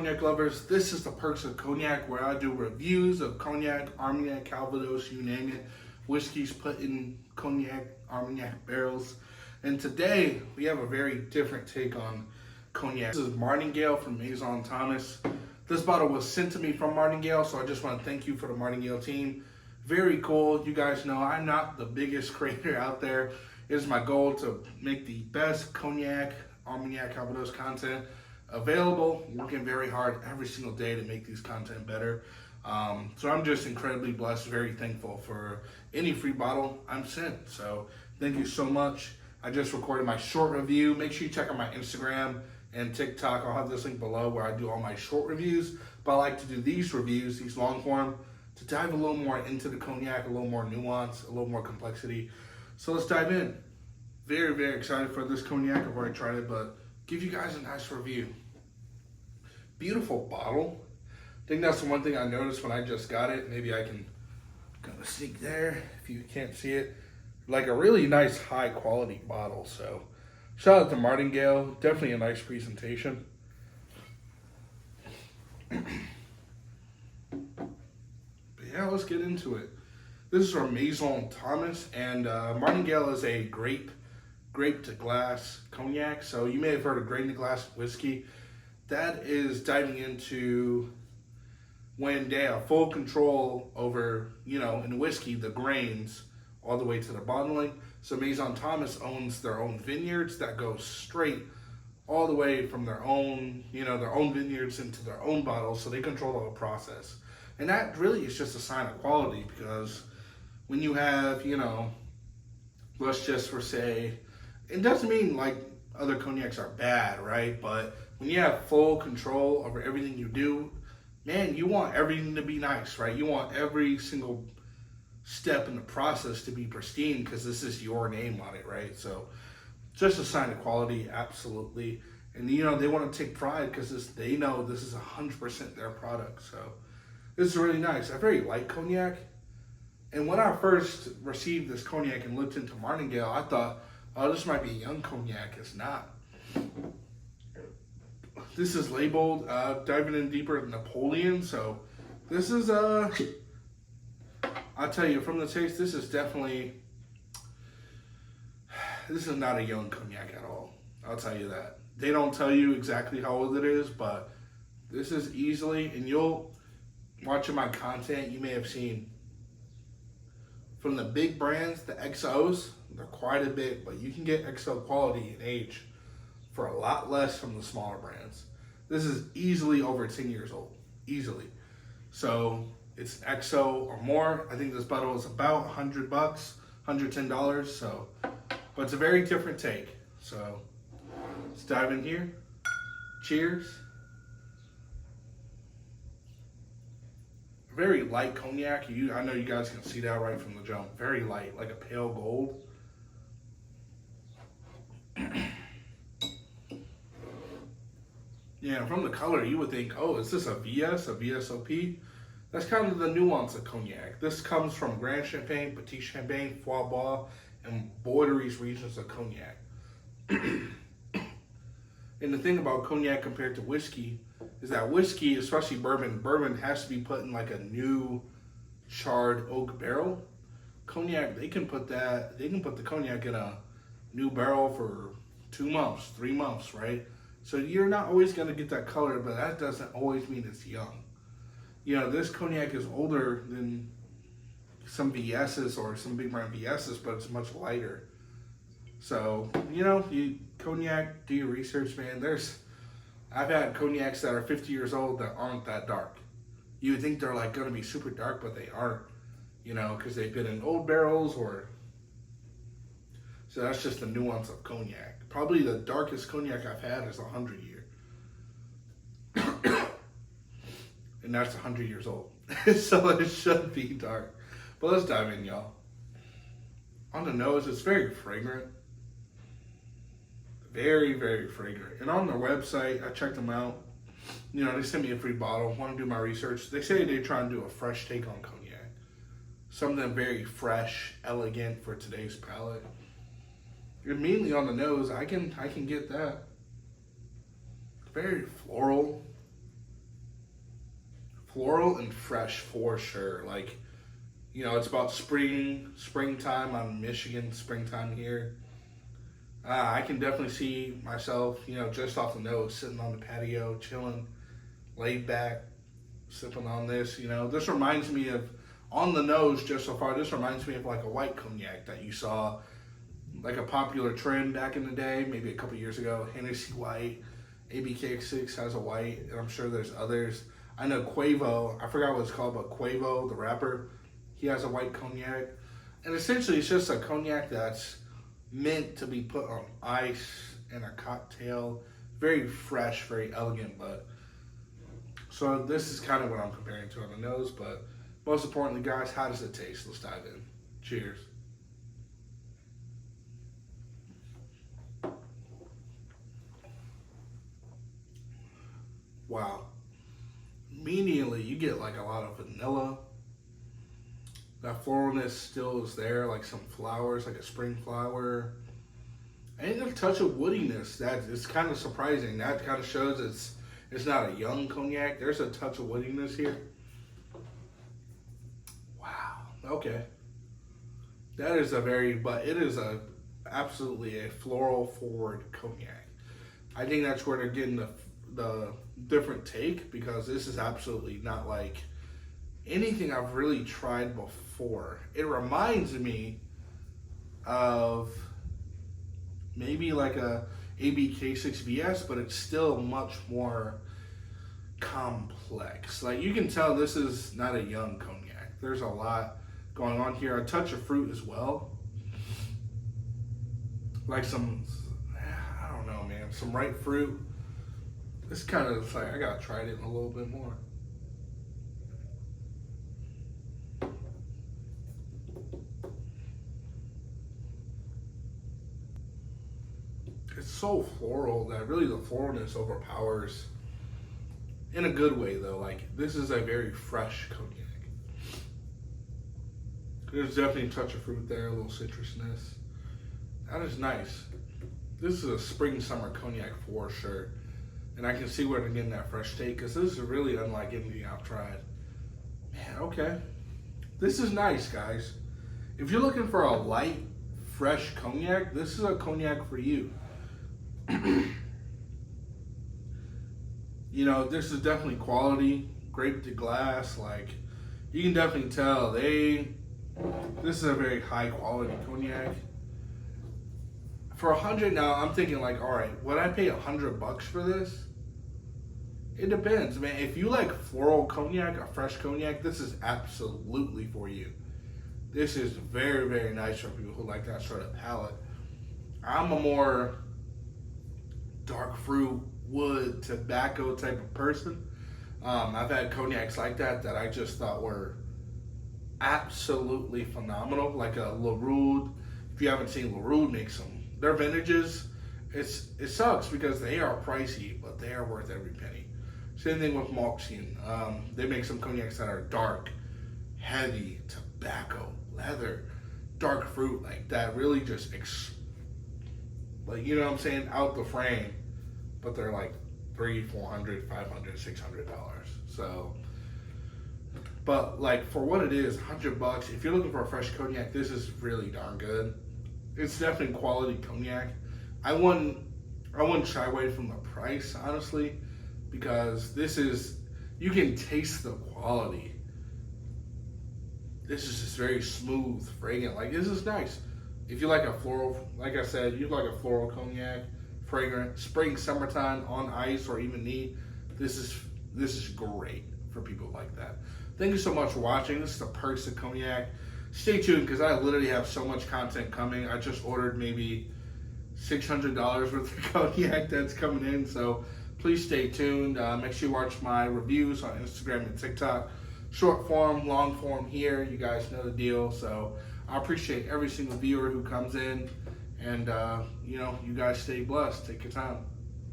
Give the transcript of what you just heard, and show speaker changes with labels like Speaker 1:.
Speaker 1: cognac lovers? This is the Perks of Cognac, where I do reviews of cognac, Armagnac, Calvados, you name it. Whiskeys put in cognac, Armagnac barrels. And today we have a very different take on cognac. This is Martingale from Maison Thomas. This bottle was sent to me from Martingale, so I just want to thank you for the Martingale team. Very cool. You guys know I'm not the biggest creator out there. It is my goal to make the best cognac, Armagnac, Calvados content available. Working very hard every single day to make these content better. So I'm just incredibly blessed, very thankful for any free bottle I'm sent. So thank you so much. I just recorded my short review. Make sure you check out my Instagram and TikTok. I'll have this link below where I do all my short reviews. But I like to do these reviews, these long form, to dive a little more into the cognac, a little more nuance, a little more complexity. So let's dive in. Very, very excited for this cognac. I've already tried it, but give you guys a nice review. Beautiful bottle. I think that's the one thing I noticed when I just got it. Maybe I can kind of sneak there if you can't see it. Like a really nice high quality bottle. So shout out to Martingale. Definitely a nice presentation. But yeah, let's get into it. This is from Maison Thomas, and Martingale is a grape to glass cognac. So you may have heard of grape to glass whiskey. That is diving into when they have full control over, in whiskey, the grains all the way to the bottling. So Maison Thomas owns their own vineyards that go straight all the way from their own, their own vineyards into their own bottles. So they control the whole process. And that really is just a sign of quality, because when you have, let's just for say, it doesn't mean like other cognacs are bad, right? But when you have full control over everything you do, man, you want everything to be nice, right? You want every single step in the process to be pristine, because this is your name on it, right? So just a sign of quality, absolutely. And they want to take pride because they know this is 100% their product. So this is really nice. I very like cognac. And when I first received this cognac and looked into Martingale, I thought, oh, this might be a young cognac. It's not. This is labeled diving in deeper than Napoleon. So this is, I'll tell you, from the taste, this is not a young cognac at all. I'll tell you that. They don't tell you exactly how old it is, but this is easily, and you'll, watching my content, you may have seen from the big brands, the XOs, they're quite a bit, but you can get XO quality and age for a lot less from the smaller brands. This is easily over 10 years old, easily. So it's XO or more. I think this bottle is about $100, $110. So, but it's a very different take. So let's dive in here. Cheers. Very light cognac. I know you guys can see that right from the jump. Very light, like a pale gold. Yeah, from the color, you would think, oh, is this a VS, a VSOP? That's kind of the nuance of cognac. This comes from Grand Champagne, Petit Champagne, Foie Bois, and Borderies regions of cognac. And the thing about cognac compared to whiskey is that whiskey, especially bourbon has to be put in like a new charred oak barrel. Cognac, they can put the cognac in a new barrel for 2 months, 3 months, right? So you're not always going to get that color, but that doesn't always mean it's young. This cognac is older than some VS's or some big brand VS's, but it's much lighter. So, cognac, do your research, man. I've had cognacs that are 50 years old that aren't that dark. You would think they're like going to be super dark, but they aren't, because they've been in old barrels so that's just the nuance of cognac. Probably the darkest cognac I've had is 100 year. And that's 100 years old. So it should be dark. But let's dive in, y'all. On the nose, it's very fragrant. Very, very fragrant. And on their website, I checked them out. They sent me a free bottle. Want to do my research. They say they try and do a fresh take on cognac. Something very fresh, elegant for today's palate. Immediately on the nose, I can get that. Very floral. floral and fresh for sure. Like, you know, it's about springtime on Michigan, springtime here. I can definitely see myself, you know, just off the nose, sitting on the patio, chilling, laid back, sipping on this. You know, this reminds me of, on the nose just so far, this reminds me of like a white cognac that you saw, like a popular trend back in the day, maybe a couple years ago. Hennessy White, ABK6 has a white, and I'm sure there's others. I know Quavo, I forgot what it's called, but Quavo, the rapper, he has a white cognac. And essentially it's just a cognac that's meant to be put on ice in a cocktail. Very fresh, very elegant, but so this is kind of what I'm comparing to on the nose, but most importantly, guys, how does it taste? Let's dive in. Cheers. Wow. Immediately, you get like a lot of vanilla. That floralness still is there, like some flowers, like a spring flower. And a touch of woodiness. That is kind of surprising. That kind of shows it's not a young cognac. There's a touch of woodiness here. Wow. Okay. That is but it is absolutely a floral forward cognac. I think that's where they're getting the different take, because this is absolutely not like anything I've really tried before. It reminds me of maybe like a ABK6VS, but it's still much more complex. Like, you can tell this is not a young cognac. There's a lot going on here. A touch of fruit as well. Like some, I don't know, man, some ripe fruit. It's kind of like, I gotta try it a little bit more. It's so floral that really the floralness overpowers in a good way, though. Like, this is a very fresh cognac. There's definitely a touch of fruit there, a little citrusness. That is nice. This is a spring summer cognac for sure. And I can see where they're getting that fresh take, because this is really unlike anything I've tried. Man, okay. This is nice, guys. If you're looking for a light, fresh cognac, this is a cognac for you. You know, this is definitely quality, grape to glass. Like, you can definitely tell this is a very high quality cognac. For 100 now, I'm thinking like, all right, would I pay $100 for this? It depends, man. If you like floral cognac, a fresh cognac, this is absolutely for you. This is very, very nice for people who like that sort of palate. I'm a more dark fruit, wood, tobacco type of person. I've had cognacs like that I just thought were absolutely phenomenal. Like a Leroux. If you haven't seen Leroux make some, their vintages, it sucks because they are pricey, but they are worth every penny. Same thing with Malxian. They make some cognacs that are dark, heavy, tobacco, leather, dark fruit, like that really just, like, you know what I'm saying, out the frame, but they're like $300, $400, $500, $600. So, but like for what it is, $100. If you're looking for a fresh cognac, this is really darn good. It's definitely quality cognac. I wouldn't shy away from the price, honestly, because this is, you can taste the quality. This is just very smooth, fragrant. Like, this is nice. If you like a floral, like I said, you like a floral cognac, fragrant, spring, summertime, on ice, or even neat, this is great for people like that. Thank you so much for watching. This is the Perks of Cognac. Stay tuned, because I literally have so much content coming. I just ordered maybe $600 worth of cognac that's coming in, so please stay tuned. Make sure you watch my reviews on Instagram and TikTok. Short form, long form here. You guys know the deal. So I appreciate every single viewer who comes in, and you know, you guys stay blessed. Take your time.